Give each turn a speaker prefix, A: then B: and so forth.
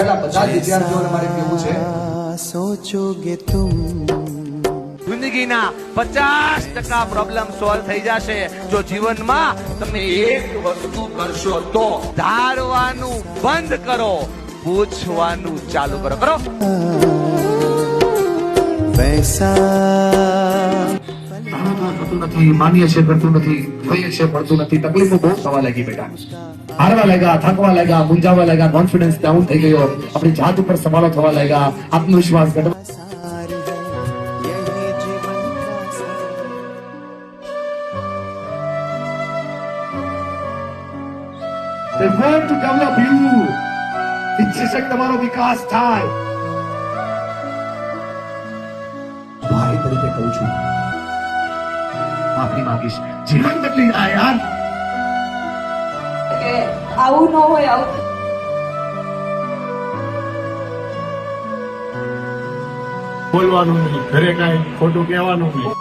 A: બેઠેલા બધા વિદ્યાર્થીઓને મારે કહેવું છે,
B: સોચોગે તુમ
C: જિંદગીના 50% પ્રોબ્લેમ સોલ્વ થઈ જશે જો જીવનમાં તમે એક વસ્તુ કરશો તો ધારવાનું બંધ કરો, પૂછવાનું ચાલુ કરો.
B: વૈસા
A: થતું નથી, માન્ય છે કરતું નથી, જોઈએ છે પડતું નથી, તકલીફો બહુ થવા લાગી બેટા. હારવા લાગ્યા, થાકવા લાગ્યા, મૂંઝાવા લાગ્યા, કોન્ફિડન્સ ડાઉન થઈ ગયો, આપણી જાત ઉપર સવાલો થવા લાગ્યા, આત્મવિશ્વાસ ઘટવા. They want to develop you. ઈચ્છે છે કે તમારો વિકાસ થાય. ભાઈ તરીકે કહું છું, માફી માંગીશ. જીવન બદલી જાય યાર.
D: કે આવું ન હોય, આવું
E: બોલવાનું નહીં, ઘરે કાંઈ ખોટું કહેવાનું નહીં.